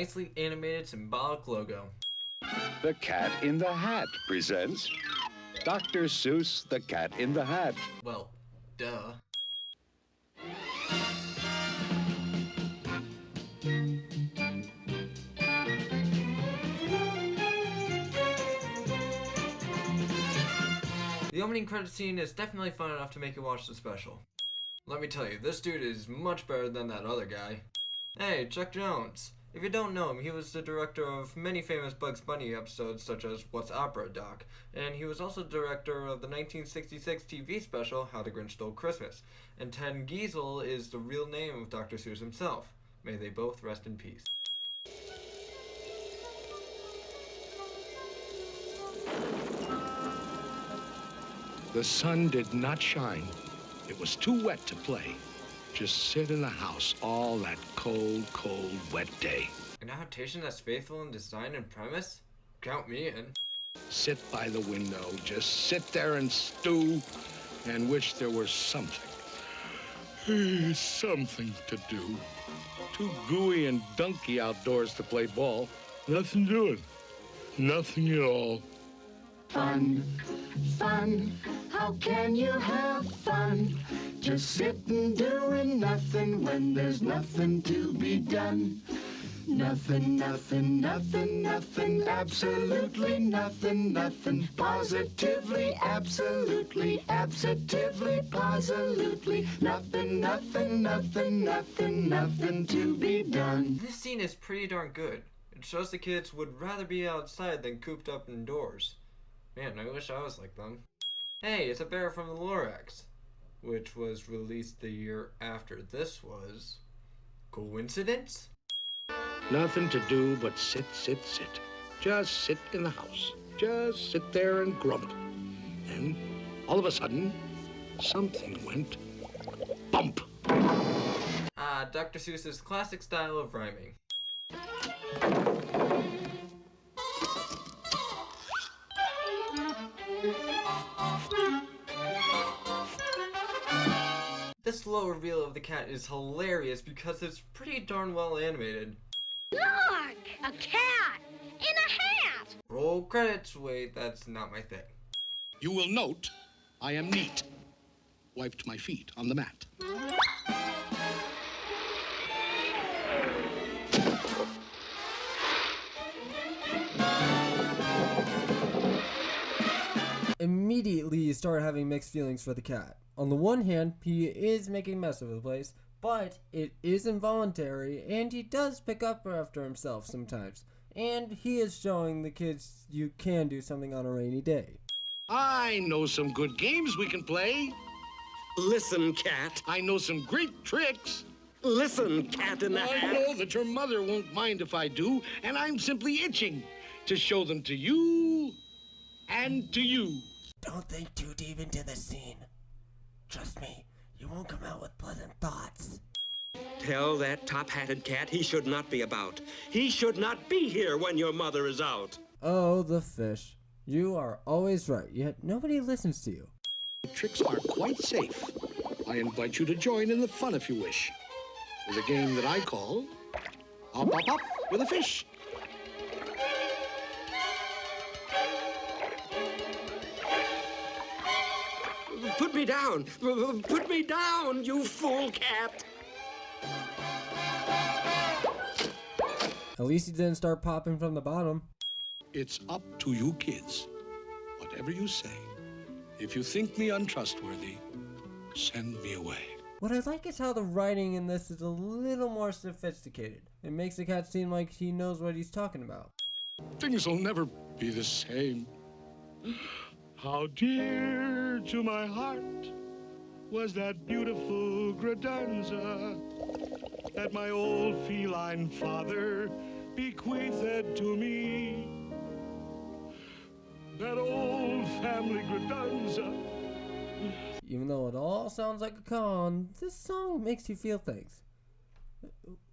nicely animated symbolic logo. The Cat in the Hat presents Dr. Seuss, The Cat in the Hat. Well, duh. The opening credit scene is definitely fun enough to make you watch the special. Let me tell you, this dude is much better than that other guy. Hey, Chuck Jones. If you don't know him, he was the director of many famous Bugs Bunny episodes such as What's Opera, Doc? And he was also director of the 1966 TV special How the Grinch Stole Christmas. And Ted Geisel is the real name of Dr. Seuss himself. May they both rest in peace. The sun did not shine. It was too wet to play. Just sit in the house all that cold, cold, wet day. An adaptation that's faithful in design and premise? Count me in. Sit by the window, just sit there and stew and wish there were something. Something to do. Too gooey and dunky outdoors to play ball. Nothing doing. Nothing at all. Fun, fun, how can you have fun? Just sitting doing nothing when there's nothing to be done. Nothing, nothing, nothing, nothing, absolutely nothing, nothing, positively, absolutely, absolutely, positively, nothing, nothing, nothing, nothing, nothing to be done. This scene is pretty darn good. It shows the kids would rather be outside than cooped up indoors. Man, I wish I was like them. Hey, it's a bear from the Lorax, which was released the year after this was. Coincidence? Nothing to do but sit, sit, sit. Just sit in the house. Just sit there and grumble. Then, all of a sudden, something went bump. Dr. Seuss's classic style of rhyming. This slow reveal of the cat is hilarious because it's pretty darn well animated. Look! A cat! In a hat! Roll credits. Wait, that's not my thing. You will note I am neat. Wiped my feet on the mat. Immediately you start having mixed feelings for the cat. On the one hand, he is making a mess of the place, but it is involuntary and he does pick up after himself sometimes. And he is showing the kids you can do something on a rainy day. I know some good games we can play. Listen, cat. I know some great tricks. Listen, cat in the I hat. know that your mother won't mind if I do, and I'm simply itching to show them to you and to you. Don't think too deep into the scene. Trust me, you won't come out with pleasant thoughts. Tell that top-hatted cat he should not be about. He should not be here when your mother is out. Oh, the fish. You are always right, yet nobody listens to you. The tricks are quite safe. I invite you to join in the fun if you wish. With a game that I call Up, Up, Up with a Fish. Put me down. Put me down, you fool cat. At least he didn't start popping from the bottom. It's up to you kids. Whatever you say. If you think me untrustworthy, send me away. What I like is how the writing in this is a little more sophisticated. It makes the cat seem like he knows what he's talking about. Things will never be the same. How dear to my heart was that beautiful credenza that my old feline father bequeathed to me. That old family credenza. Even though it all sounds like a con, this song makes you feel things.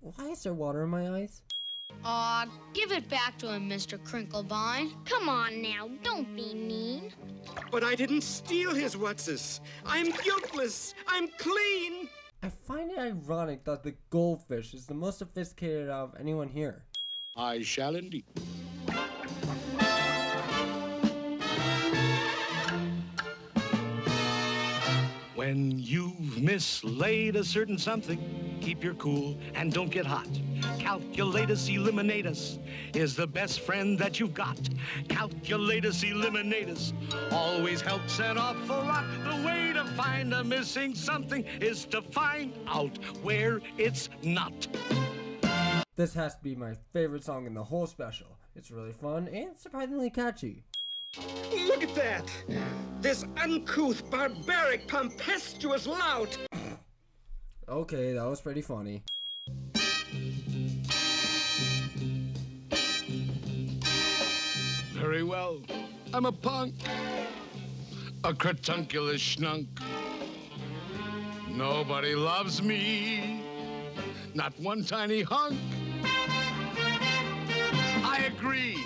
Why is there water in my eyes? Aw, give it back to him, Mr. Crinklebine. Come on now, don't be mean. But I didn't steal his whatses. I'm guiltless. I'm clean. I find it ironic that the goldfish is the most sophisticated out of anyone here. I shall indeed. When you've mislaid a certain something, keep your cool and don't get hot. Calculatus eliminatus is the best friend that you've got. Calculatus eliminatus always helps an awful lot. The way to find a missing something is to find out where it's not. This has to be my favorite song in the whole special. It's really fun and surprisingly catchy. Look at that! This uncouth, barbaric, tempestuous lout! Okay, that was pretty funny. Very well. I'm a punk. A cretunculous schnunk. Nobody loves me. Not one tiny hunk. I agree.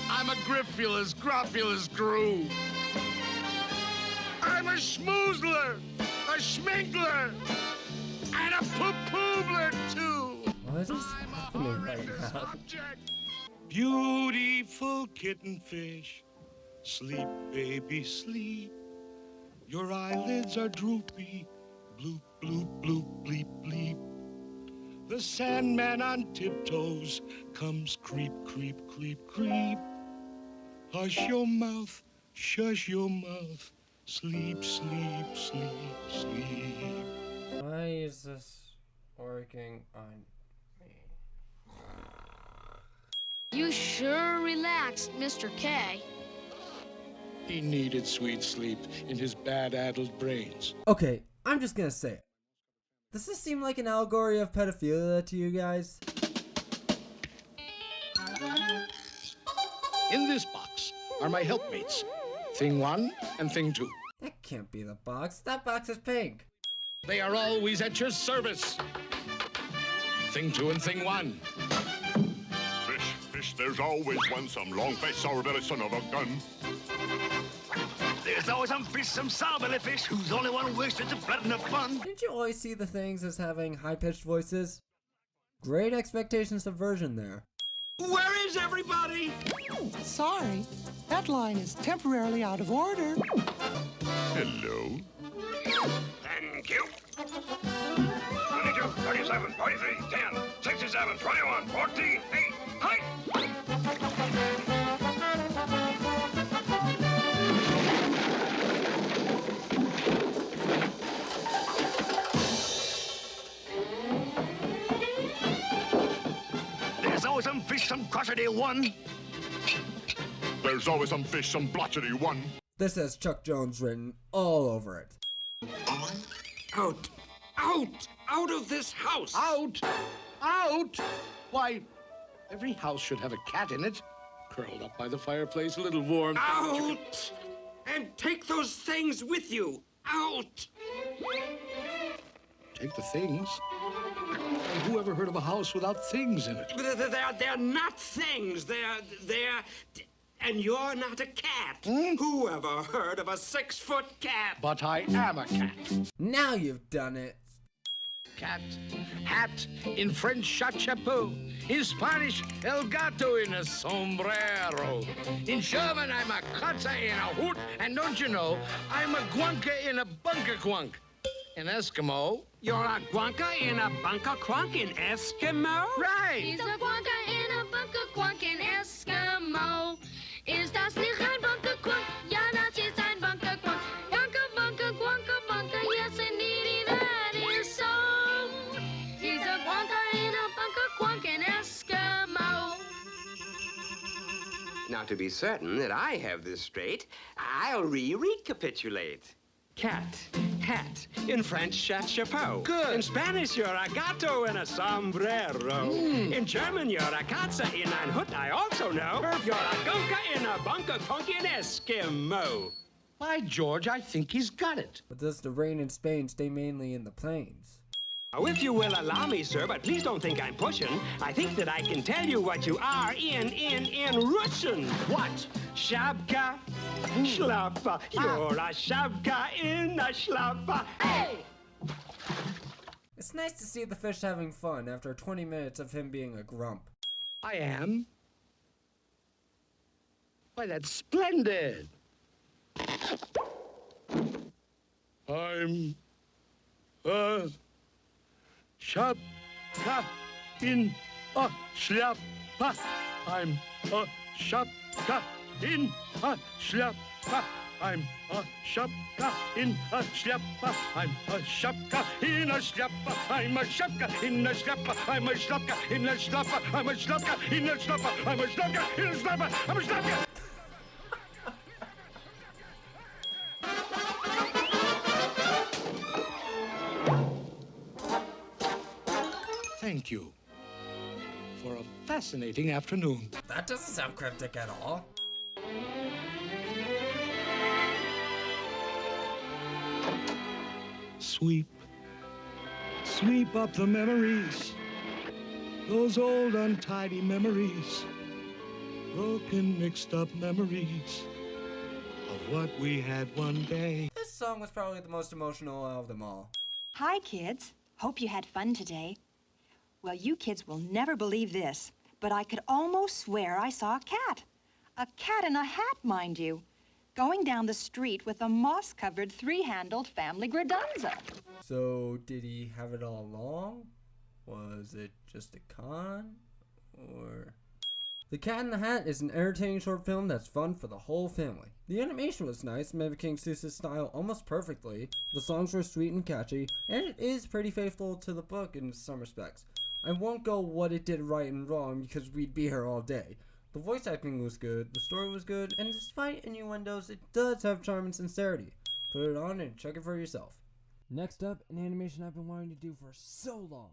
I'm a griffulous, groffulous crew. I'm a schmoozler, a schminkler, and a poo-poobler, too. What is happening right now? Beautiful kitten fish, sleep, baby, sleep. Your eyelids are droopy, bloop, bloop, bloop, bleep, bleep. The Sandman on tiptoes comes creep, creep, creep, creep. Hush your mouth, shush your mouth, sleep, sleep, sleep, sleep. Why is this working on me? You sure relaxed, Mr. K. He needed sweet sleep in his bad-addled brains. Okay, I'm just gonna say it. Does this seem like an allegory of pedophilia to you guys? In this box are my helpmates, Thing 1 and Thing 2. That can't be the box. That box is pink. They are always at your service. Thing 2 and Thing 1. Fish, there's always one, some long-faced, sour-bellied son of a gun. There's always some fish, some sour-bellied fish, who's the only one who wastes the blood and the fun. Didn't you always see the things as having high-pitched voices? Great expectation subversion there. Where is everybody? Sorry, that line is temporarily out of order. Hello. Thank you. 22, 37, 43, 10, 67, 21, 14, 8, height! There's always some fish, some crotchety one. There's always some fish, some blotchety one. This has Chuck Jones written all over it. Out! Out! Out of this house! Out! Out! Why, every house should have a cat in it. Curled up by the fireplace, a little warm. Out! And take those things with you! Out! Take the things? Who ever heard of a house without things in it? They're not things. They're... And you're not a cat. Who ever heard of a 6-foot cat? But I am a cat. Now you've done it. Cat, hat, in French, chapeau. In Spanish, el gato in a sombrero. In German, I'm a katze in a hood. And don't you know, I'm a guanka in a bunker quunk. In Eskimo, You're a guanka in a bunker crunk in Eskimo? right. He's a Quanka in a bunker quank in Eskimo. Ist das nicht ein bunker quank? Ja, das ist ein bunker quank. Bunker, bunker, quanker, bunker, yes indeedy, that is so. He's a Quanka in a bunker quank in Eskimo. Now, to be certain that I have this straight, I'll recapitulate. Cat, hat, in French, chapeau. Good. In Spanish, you're a gato in a sombrero. In German, you're a katze in ein Hut, I also know. You're a gunka in a bunker crunk in Eskimo. By George, I think he's got it. But does the rain in Spain stay mainly in the plains? Oh, if you will allow me, sir, but please don't think I'm pushing. I think that I can tell you what you are in Russian. What? Shabka, shlappa. You're a shabka in a shlappa. Hey! It's nice to see the fish having fun after 20 minutes of him being a grump. I am? Why, that's splendid. I'm a Schapka in a Schlappa. I'm a Schapka in a Schlappa. I'm a Schapka in a Schlappa. I'm a Schapka in a Schlappa. I'm a Schapka in a Schlappa. I'm a Schlapka in a Schlappa. I'm a Schlapka in a Schlappa. I'm a Schlapka in a Schlappa. I'm a Schlapka. Thank you for a fascinating afternoon. That doesn't sound cryptic at all. Sweep, sweep up the memories, those old untidy memories, broken, mixed up memories of what we had one day. This song was probably the most emotional out of them all. Hi, kids. Hope you had fun today. Well, you kids will never believe this, but I could almost swear I saw a cat. A cat in a hat, mind you, going down the street with a moss-covered, three-handled family gradunza. So, did he have it all along? Was it just a con? Or... The Cat in the Hat is an entertaining short film that's fun for the whole family. The animation was nice, mimicking Seuss's style almost perfectly. The songs were sweet and catchy, and it is pretty faithful to the book in some respects. I won't go what it did right and wrong because we'd be here all day. The voice acting was good, the story was good, and despite innuendos, it does have charm and sincerity. Put it on and check it for yourself. Next up, an animation I've been wanting to do for so long.